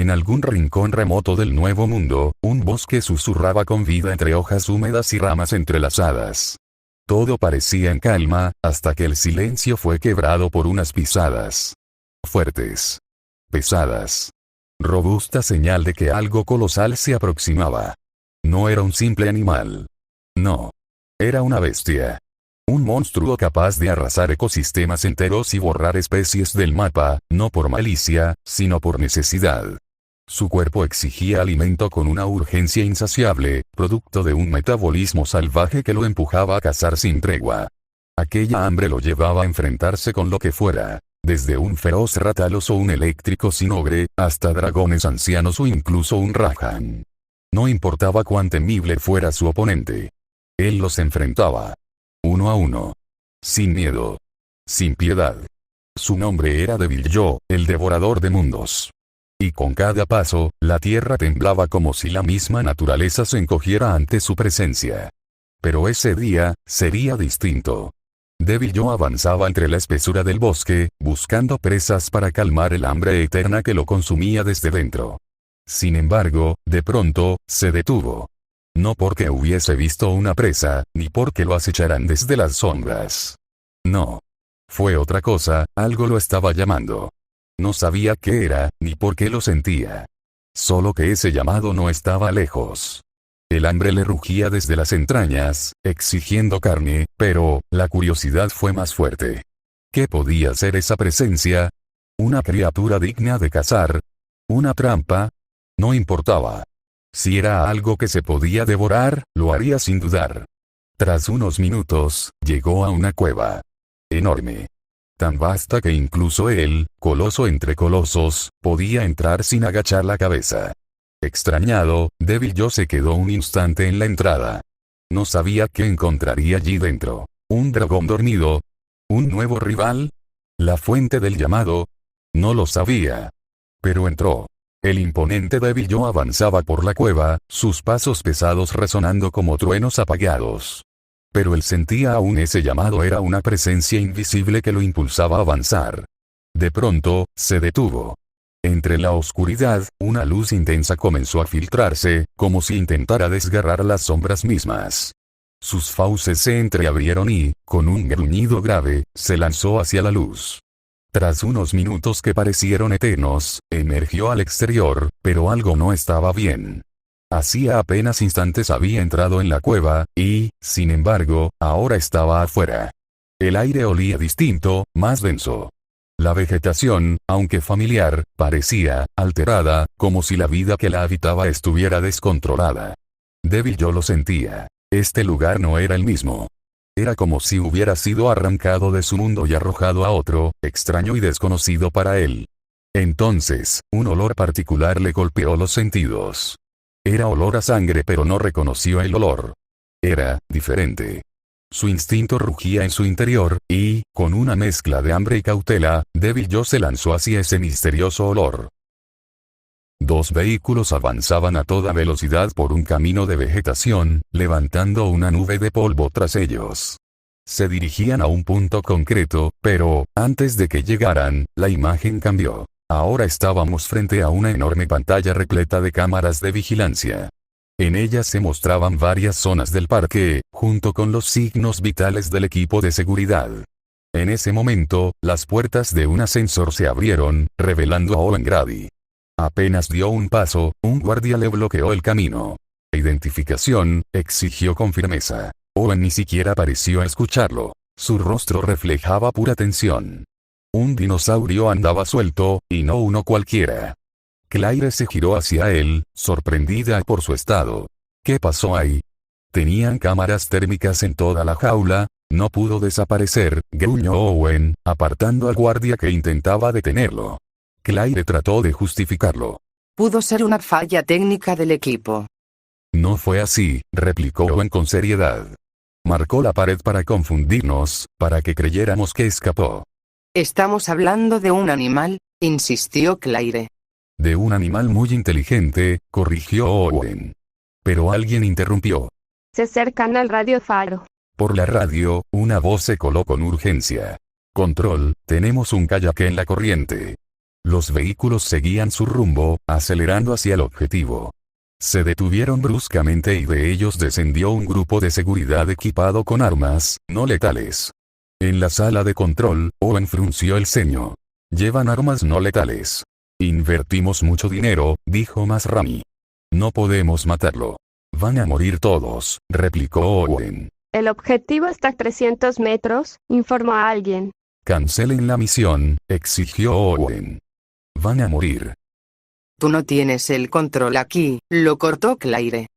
En algún rincón remoto del Nuevo Mundo, un bosque susurraba con vida entre hojas húmedas y ramas entrelazadas. Todo parecía en calma, hasta que el silencio fue quebrado por unas pisadas. Fuertes. Pesadas. Robusta señal de que algo colosal se aproximaba. No era un simple animal. No. Era una bestia. Un monstruo capaz de arrasar ecosistemas enteros y borrar especies del mapa, no por malicia, sino por necesidad. Su cuerpo exigía alimento con una urgencia insaciable, producto de un metabolismo salvaje que lo empujaba a cazar sin tregua. Aquella hambre lo llevaba a enfrentarse con lo que fuera, desde un feroz Rátalos o un eléctrico Sinogre, hasta dragones ancianos o incluso un Rahan. No importaba cuán temible fuera su oponente. Él los enfrentaba. Uno a uno. Sin miedo. Sin piedad. Su nombre era Deviljho, el devorador de mundos. Y con cada paso, la tierra temblaba como si la misma naturaleza se encogiera ante su presencia. Pero ese día, sería distinto. Deviljho avanzaba entre la espesura del bosque, buscando presas para calmar el hambre eterna que lo consumía desde dentro. Sin embargo, de pronto, se detuvo. No porque hubiese visto una presa, ni porque lo acecharan desde las sombras. No. Fue otra cosa, algo lo estaba llamando. No sabía qué era, ni por qué lo sentía. Solo que ese llamado no estaba lejos. El hambre le rugía desde las entrañas, exigiendo carne, pero, la curiosidad fue más fuerte. ¿Qué podía ser esa presencia? ¿Una criatura digna de cazar? ¿Una trampa? No importaba. Si era algo que se podía devorar, lo haría sin dudar. Tras unos minutos, llegó a una cueva. Enorme. Tan vasta que incluso él, coloso entre colosos, podía entrar sin agachar la cabeza. Extrañado, Deviljho se quedó un instante en la entrada. No sabía qué encontraría allí dentro. ¿Un dragón dormido? ¿Un nuevo rival? ¿La fuente del llamado? No lo sabía. Pero entró. El imponente Deviljho avanzaba por la cueva, sus pasos pesados resonando como truenos apagados. Pero él sentía aún ese llamado, era una presencia invisible que lo impulsaba a avanzar. De pronto, se detuvo. Entre la oscuridad, una luz intensa comenzó a filtrarse, como si intentara desgarrar las sombras mismas. Sus fauces se entreabrieron y, con un gruñido grave, se lanzó hacia la luz. Tras unos minutos que parecieron eternos, emergió al exterior, pero algo no estaba bien. Hacía apenas instantes había entrado en la cueva, y, sin embargo, ahora estaba afuera. El aire olía distinto, más denso. La vegetación, aunque familiar, parecía alterada, como si la vida que la habitaba estuviera descontrolada. Deviljho lo sentía. Este lugar no era el mismo. Era como si hubiera sido arrancado de su mundo y arrojado a otro, extraño y desconocido para él. Entonces, un olor particular le golpeó los sentidos. Era olor a sangre, pero no reconoció el olor. Era diferente. Su instinto rugía en su interior, y, con una mezcla de hambre y cautela, Deviljho se lanzó hacia ese misterioso olor. Dos vehículos avanzaban a toda velocidad por un camino de vegetación, levantando una nube de polvo tras ellos. Se dirigían a un punto concreto, pero, antes de que llegaran, la imagen cambió. Ahora estábamos frente a una enorme pantalla repleta de cámaras de vigilancia. En ellas se mostraban varias zonas del parque, junto con los signos vitales del equipo de seguridad. En ese momento, las puertas de un ascensor se abrieron, revelando a Owen Grady. Apenas dio un paso, un guardia le bloqueó el camino. Identificación, exigió con firmeza. Owen ni siquiera pareció escucharlo. Su rostro reflejaba pura tensión. Un dinosaurio andaba suelto, y no uno cualquiera. Claire se giró hacia él, sorprendida por su estado. ¿Qué pasó ahí? Tenían cámaras térmicas en toda la jaula. No pudo desaparecer, gruñó Owen, apartando al guardia que intentaba detenerlo. Claire trató de justificarlo. Pudo ser una falla técnica del equipo. No fue así, replicó Owen con seriedad. Marcó la pared para confundirnos, para que creyéramos que escapó. Estamos hablando de un animal, insistió Claire. De un animal muy inteligente, corrigió Owen. Pero alguien interrumpió. Se acercan al radio faro. Por la radio, una voz se coló con urgencia. Control, tenemos un kayak en la corriente. Los vehículos seguían su rumbo, acelerando hacia el objetivo. Se detuvieron bruscamente y de ellos descendió un grupo de seguridad equipado con armas, no letales. En la sala de control, Owen frunció el ceño. Llevan armas no letales. Invertimos mucho dinero, dijo Masrani. No podemos matarlo. Van a morir todos, replicó Owen. El objetivo está a 300 metros, informó a alguien. Cancelen la misión, exigió Owen. Van a morir. Tú no tienes el control aquí, lo cortó Claire.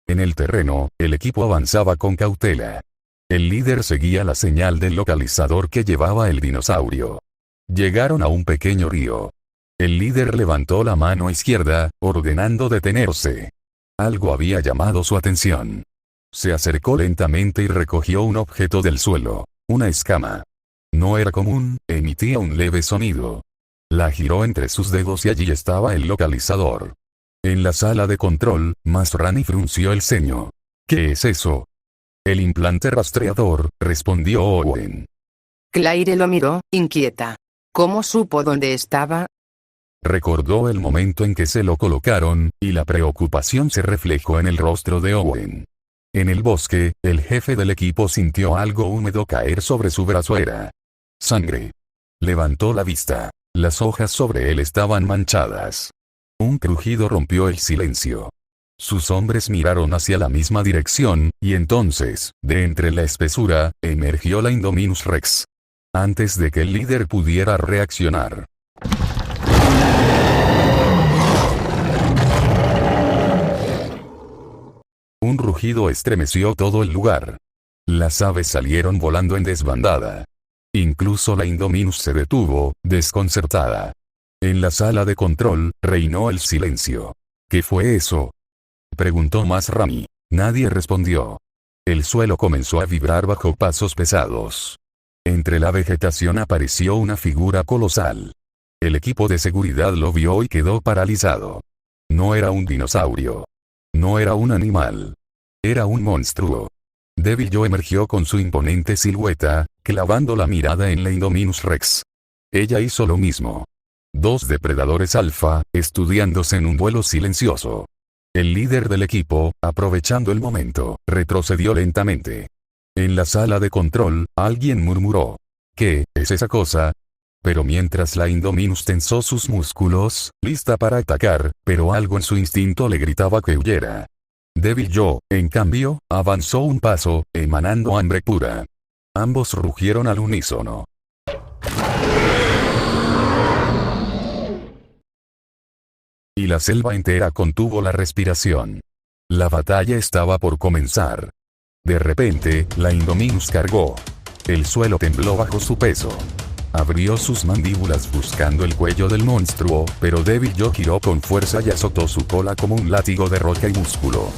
En el terreno, el equipo avanzaba con cautela. El líder seguía la señal del localizador que llevaba el dinosaurio. Llegaron a un pequeño río. El líder levantó la mano izquierda, ordenando detenerse. Algo había llamado su atención. Se acercó lentamente y recogió un objeto del suelo, una escama. No era común, emitía un leve sonido. La giró entre sus dedos y allí estaba el localizador. En la sala de control, Masrani frunció el ceño. ¿Qué es eso? El implante rastreador, respondió Owen. Claire lo miró, inquieta. ¿Cómo supo dónde estaba? Recordó el momento en que se lo colocaron, y la preocupación se reflejó en el rostro de Owen. En el bosque, el jefe del equipo sintió algo húmedo caer sobre su brazo. Era sangre. Levantó la vista. Las hojas sobre él estaban manchadas. Un crujido rompió el silencio. Sus hombres miraron hacia la misma dirección, y entonces, de entre la espesura, emergió la Indominus Rex. Antes de que el líder pudiera reaccionar. Un rugido estremeció todo el lugar. Las aves salieron volando en desbandada. Incluso la Indominus se detuvo, desconcertada. En la sala de control, reinó el silencio. ¿Qué fue eso?, preguntó Masrani. Nadie respondió. El suelo comenzó a vibrar bajo pasos pesados. Entre la vegetación apareció una figura colosal. El equipo de seguridad lo vio y quedó paralizado. No era un dinosaurio. No era un animal. Era un monstruo. Devil Joe emergió con su imponente silueta, clavando la mirada en la Indominus Rex. Ella hizo lo mismo. Dos depredadores alfa, estudiándose en un vuelo silencioso. El líder del equipo, aprovechando el momento, retrocedió lentamente. En la sala de control, alguien murmuró. ¿Qué es esa cosa? Pero mientras la Indominus tensó sus músculos, lista para atacar, pero algo en su instinto le gritaba que huyera. Devil Joe, en cambio, avanzó un paso, emanando hambre pura. Ambos rugieron al unísono. Y la selva entera contuvo la respiración. La batalla estaba por comenzar. De repente, la Indominus cargó. El suelo tembló bajo su peso. Abrió sus mandíbulas buscando el cuello del monstruo, pero Devil Joe giró con fuerza y azotó su cola como un látigo de roca y músculo.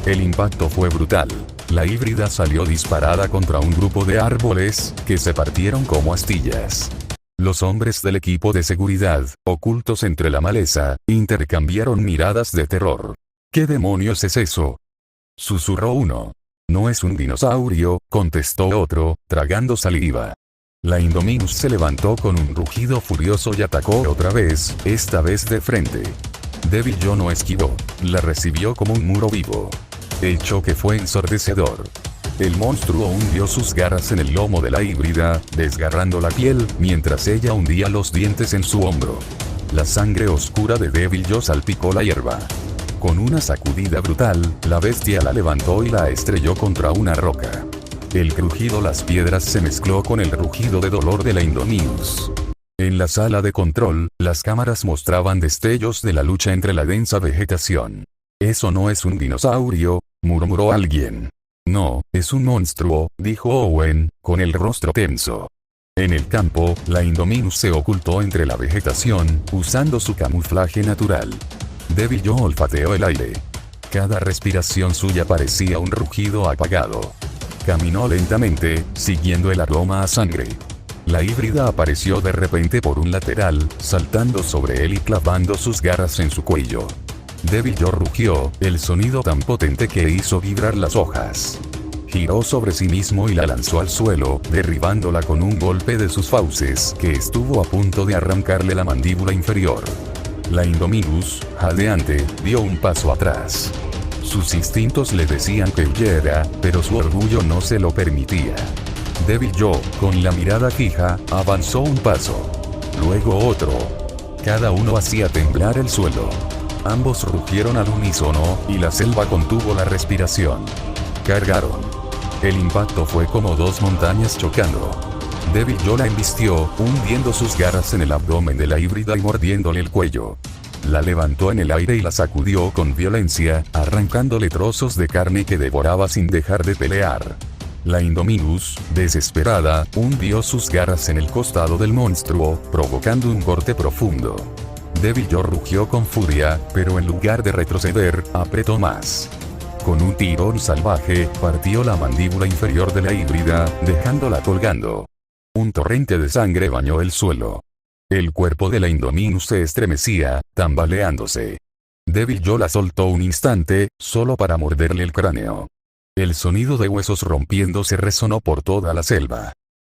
El impacto fue brutal. La híbrida salió disparada contra un grupo de árboles, que se partieron como astillas. Los hombres del equipo de seguridad, ocultos entre la maleza, intercambiaron miradas de terror. ¿Qué demonios es eso?, susurró uno. No es un dinosaurio, contestó otro, tragando saliva. La Indominus se levantó con un rugido furioso y atacó otra vez, esta vez de frente. Devil Joe no esquivó, la recibió como un muro vivo. El choque fue ensordecedor. El monstruo hundió sus garras en el lomo de la híbrida, desgarrando la piel, mientras ella hundía los dientes en su hombro. La sangre oscura de Devil Joe salpicó la hierba. Con una sacudida brutal, la bestia la levantó y la estrelló contra una roca. El crujido de las piedras se mezcló con el rugido de dolor de la Indominus. En la sala de control, las cámaras mostraban destellos de la lucha entre la densa vegetación. «Eso no es un dinosaurio», murmuró alguien. «No, es un monstruo», dijo Owen, con el rostro tenso. En el campo, la Indominus se ocultó entre la vegetación, usando su camuflaje natural. Devil Joe olfateó el aire. Cada respiración suya parecía un rugido apagado. Caminó lentamente, siguiendo el aroma a sangre. La híbrida apareció de repente por un lateral, saltando sobre él y clavando sus garras en su cuello. Devil Joe rugió, el sonido tan potente que hizo vibrar las hojas. giró sobre sí mismo y la lanzó al suelo, derribándola con un golpe de sus fauces que estuvo a punto de arrancarle la mandíbula inferior. La Indominus, jadeante, dio un paso atrás. Sus instintos le decían que huyera, pero su orgullo no se lo permitía. Devil Joe, con la mirada fija, avanzó un paso. Luego otro. Cada uno hacía temblar el suelo. Ambos rugieron al unísono, y la selva contuvo la respiración. Cargaron. El impacto fue como dos montañas chocando. Devil Joe la embistió, hundiendo sus garras en el abdomen de la híbrida y mordiéndole el cuello. La levantó en el aire y la sacudió con violencia, arrancándole trozos de carne que devoraba sin dejar de pelear. La Indominus, desesperada, hundió sus garras en el costado del monstruo, provocando un corte profundo. Devil Joe rugió con furia, pero en lugar de retroceder, apretó más. Con un tirón salvaje, partió la mandíbula inferior de la híbrida, dejándola colgando. Un torrente de sangre bañó el suelo. El cuerpo de la Indominus se estremecía, tambaleándose. Devil Joe la soltó un instante, solo para morderle el cráneo. El sonido de huesos rompiéndose resonó por toda la selva.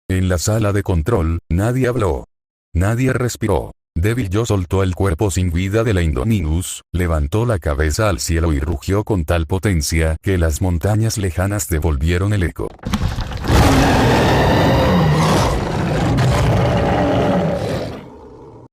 En la sala de control, nadie habló. Nadie respiró. Devil Joe soltó el cuerpo sin vida de la Indominus, levantó la cabeza al cielo y rugió con tal potencia que las montañas lejanas devolvieron el eco.